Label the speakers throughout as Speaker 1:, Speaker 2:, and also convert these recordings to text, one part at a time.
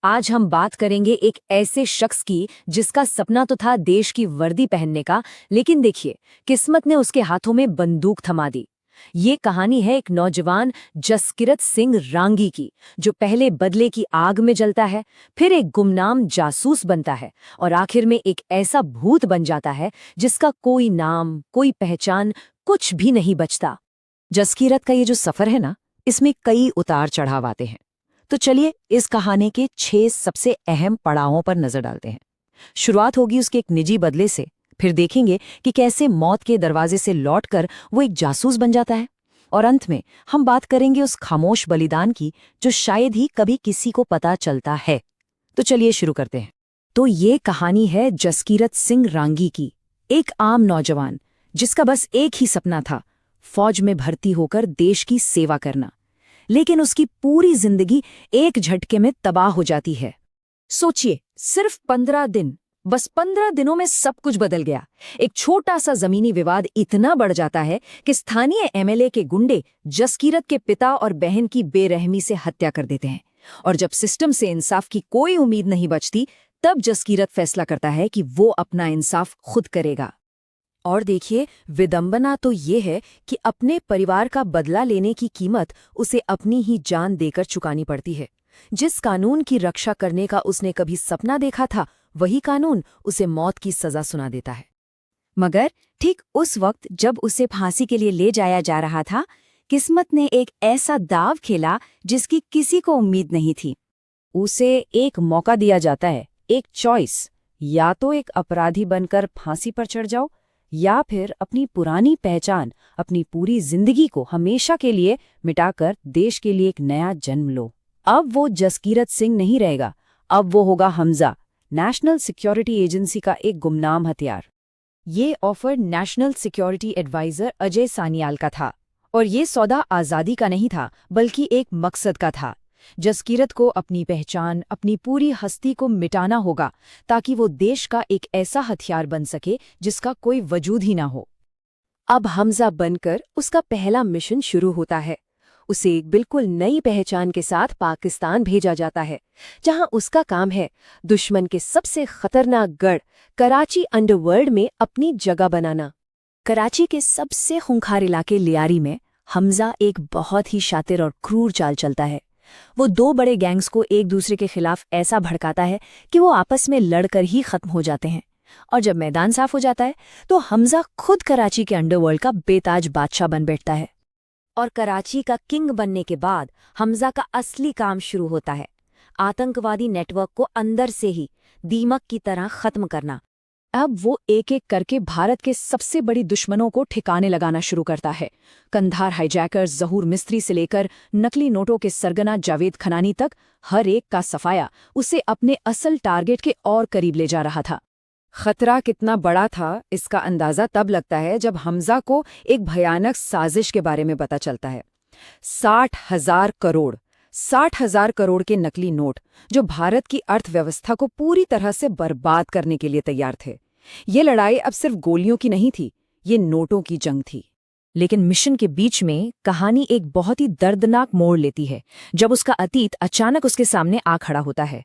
Speaker 1: आज हम बात करेंगे एक ऐसे शख्स की जिसका सपना तो था देश की वर्दी पहनने का, लेकिन देखिए किस्मत ने उसके हाथों में बंदूक थमा दी। ये कहानी है एक नौजवान जसकिरत सिंह रांगी की, जो पहले बदले की आग में जलता है, फिर एक गुमनाम जासूस बनता है और आखिर में एक ऐसा भूत बन जाता है जिसका कोई नाम, कोई पहचान, कुछ भी नहीं बचता।
Speaker 2: जसकीरत का ये जो सफर है ना, इसमें कई उतार चढ़ाव आते हैं। तो चलिए इस कहानी के 6 सबसे अहम पड़ावों पर नजर डालते हैं। शुरुआत होगी उसके एक निजी बदले से, फिर देखेंगे कि कैसे मौत के दरवाजे से लौटकर वो एक जासूस बन जाता है, और अंत में हम बात करेंगे उस खामोश बलिदान की जो शायद ही कभी किसी को पता चलता है। तो चलिए शुरू करते हैं। तो ये कहानी है जसकीरत सिंह रांगी की, एक आम नौजवान जिसका बस एक ही सपना था, फौज में भर्ती होकर देश की सेवा करना। लेकिन उसकी पूरी जिंदगी एक झटके में तबाह हो जाती है।
Speaker 1: सोचिए, सिर्फ 15 दिन, बस 15 दिनों में सब कुछ बदल गया। एक छोटा सा जमीनी विवाद इतना बढ़ जाता है कि स्थानीय एमएलए के गुंडे जसकीरत के पिता और बहन की बेरहमी से हत्या कर देते हैं। और जब सिस्टम से इंसाफ की कोई उम्मीद नहीं बचती, तब जसकीरत फैसला करता है कि वो अपना इंसाफ खुद करेगा।
Speaker 2: और देखिए, विडंबना तो ये है कि अपने परिवार का बदला लेने की कीमत उसे अपनी ही जान देकर चुकानी पड़ती है। जिस कानून की रक्षा करने का उसने कभी सपना देखा था, वही कानून उसे मौत की सजा सुना देता है।
Speaker 1: मगर ठीक उस वक्त जब उसे फांसी के लिए ले जाया जा रहा था, किस्मत ने एक ऐसा दाव खेला जिसकी किसी को उम्मीद नहीं थी।
Speaker 2: उसे एक मौका दिया जाता है, एक चॉइस। या तो एक अपराधी बनकर फांसी पर चढ़ जाओ, या फिर अपनी पुरानी पहचान, अपनी पूरी जिंदगी को हमेशा के लिए मिटाकर देश के लिए एक नया जन्म लो। अब वो जसकीरत सिंह नहीं रहेगा, अब वो होगा हमजा, नेशनल सिक्योरिटी एजेंसी का एक गुमनाम हथियार। ये offer national security adviser Ajay Sanyal का था, और ये सौदा आज़ादी का नहीं था बल्कि एक मकसद का था। जसकीरत को अपनी पहचान, अपनी पूरी हस्ती को मिटाना होगा, ताकि वो देश का एक ऐसा हथियार बन सके जिसका कोई वजूद ही ना हो। अब हमजा बनकर उसका पहला मिशन शुरू होता है। उसे एक बिल्कुल नई पहचान के साथ पाकिस्तान भेजा जाता है, जहां उसका काम है दुश्मन के सबसे खतरनाक गढ़ कराची अंडरवर्ल्ड में अपनी जगह बनाना। कराची के सबसे खूंखार इलाके लियारी में हमजा एक बहुत ही शातिर और क्रूर चाल चलता है। वो 2 बड़े गैंग्स को एक दूसरे के खिलाफ ऐसा भड़काता है कि वो आपस में लड़कर ही खत्म हो जाते हैं। और जब मैदान साफ हो जाता है, तो हमजा खुद कराची के अंडरवर्ल्ड का बेताज बादशाह बन बैठता है। और कराची का किंग बनने के बाद हमजा का असली काम शुरू होता है, आतंकवादी नेटवर्क को अंदर से ही दीमक की तरह खत्म करना। अब वो एक एक करके भारत के सबसे बड़ी दुश्मनों को ठिकाने लगाना शुरू करता है। कंधार हाईजैकर्स ज़हूर मिस्त्री से लेकर नकली नोटों के सरगना जावेद खनानी तक, हर एक का सफाया उसे अपने असल टारगेट के और करीब ले जा रहा था। खतरा कितना बड़ा था, इसका अंदाजा तब लगता है जब हमजा को एक भयानक साजिश के बारे में पता चलता है। 60,000 करोड़ के नकली नोट, जो भारत की अर्थव्यवस्था को पूरी तरह से बर्बाद करने के लिए तैयार थे। ये लड़ाई अब सिर्फ गोलियों की नहीं थी, ये नोटों की जंग थी। लेकिन मिशन के बीच में कहानी एक बहुत ही दर्दनाक मोड़ लेती है, जब उसका अतीत अचानक उसके सामने आ खड़ा होता है।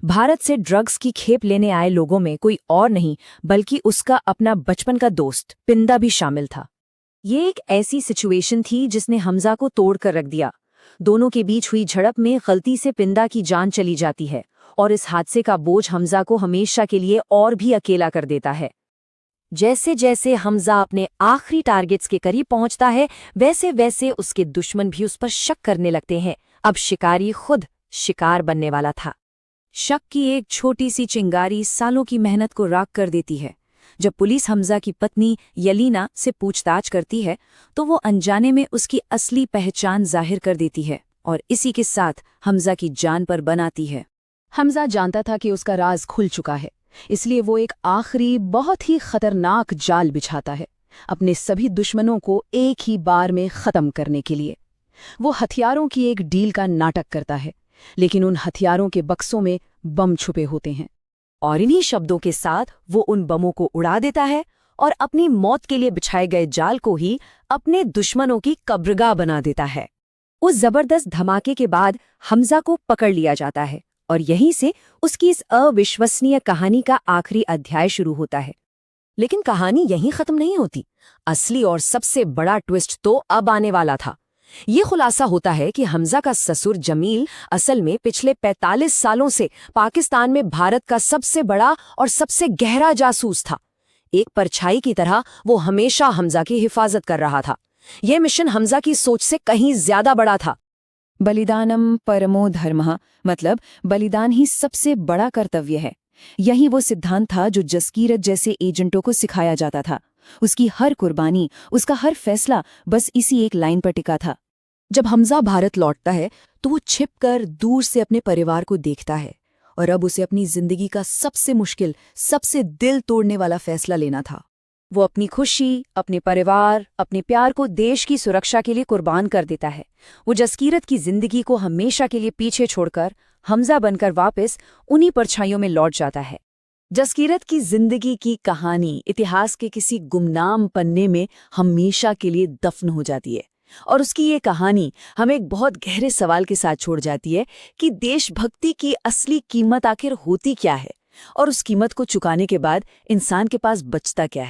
Speaker 2: भारत से ड्रग्स की खेप लेने आए लोगों में कोई और नहीं बल्कि उसका अपना बचपन का दोस्त पिंदा भी शामिल था। ये एक ऐसी सिचुएशन थी जिसने हमजा को तोड़ कर रख दिया। दोनों के बीच हुई झड़प में गलती से पिंदा की जान चली जाती है, और इस हादसे का बोझ हमजा को हमेशा के लिए और भी अकेला कर देता है। जैसे जैसे हमजा अपने आखिरी टारगेट्स के करीब पहुंचता है, वैसे वैसे उसके दुश्मन भी उस पर शक करने लगते हैं। अब शिकारी खुद शिकार बनने वाला था। शक की एक छोटी सी चिंगारी सालों की मेहनत को राख कर देती है। जब पुलिस हमजा की पत्नी यलीना से पूछताछ करती है, तो वो अनजाने में उसकी असली पहचान जाहिर कर देती है, और इसी के साथ हमजा की जान पर बनाती है। हमजा जानता था कि उसका राज खुल चुका है, इसलिए वो एक आखिरी बहुत ही खतरनाक जाल बिछाता है, अपने सभी दुश्मनों को एक ही बार में खत्म करने के लिए। वो हथियारों की एक डील का नाटक करता है, लेकिन उन हथियारों के बक्सों में बम छुपे होते हैं, और इन्हीं शब्दों के साथ वो उन बमों को उड़ा देता है और अपनी मौत के लिए बिछाए गए जाल को ही अपने दुश्मनों की कब्रगाह बना देता है। उस जबरदस्त धमाके के बाद हमजा को पकड़ लिया जाता है और यहीं से उसकी इस अविश्वसनीय कहानी का आखिरी अध्याय शुरू होता है।
Speaker 1: लेकिन कहानी यहीं खत्म नहीं होती। असली और सबसे बड़ा ट्विस्ट तो अब आने वाला था। ये खुलासा होता है कि हमजा का ससुर जमील असल में पिछले 45 सालों से पाकिस्तान में भारत का सबसे बड़ा और सबसे गहरा जासूस था। एक परछाई की तरह वो हमेशा हमजा की हिफाजत कर रहा था। यह मिशन हमजा की सोच से कहीं ज्यादा बड़ा था।
Speaker 2: बलिदानम परमो धर्मः, मतलब बलिदान ही सबसे बड़ा कर्तव्य है। यही वो सिद्धांत था जो जसकीरत जैसे एजेंटों को सिखाया जाता था। उसकी हर कुर्बानी, उसका हर फैसला बस इसी एक लाइन पर टिका था।
Speaker 1: जब हमजा भारत लौटता है तो वो छिपकर दूर से अपने परिवार को देखता है, और अब उसे अपनी जिंदगी का सबसे मुश्किल, सबसे दिल तोड़ने वाला फैसला लेना था।
Speaker 2: वो अपनी खुशी, अपने परिवार, अपने प्यार को देश की सुरक्षा के लिए कुर्बान कर देता है। वो जसकीरत की जिंदगी को हमेशा के लिए पीछे छोड़कर हमजा बनकर वापस उन्हीं परछाइयों में लौट जाता है।
Speaker 1: जसकीरत की जिंदगी की कहानी इतिहास के किसी गुमनाम पन्ने में हमेशा के लिए दफन हो जाती है, और उसकी ये कहानी हमें एक बहुत गहरे सवाल के साथ छोड़ जाती है कि देशभक्ति की असली कीमत आखिर होती क्या है, और उस कीमत को चुकाने के बाद इंसान के पास बचता क्या है।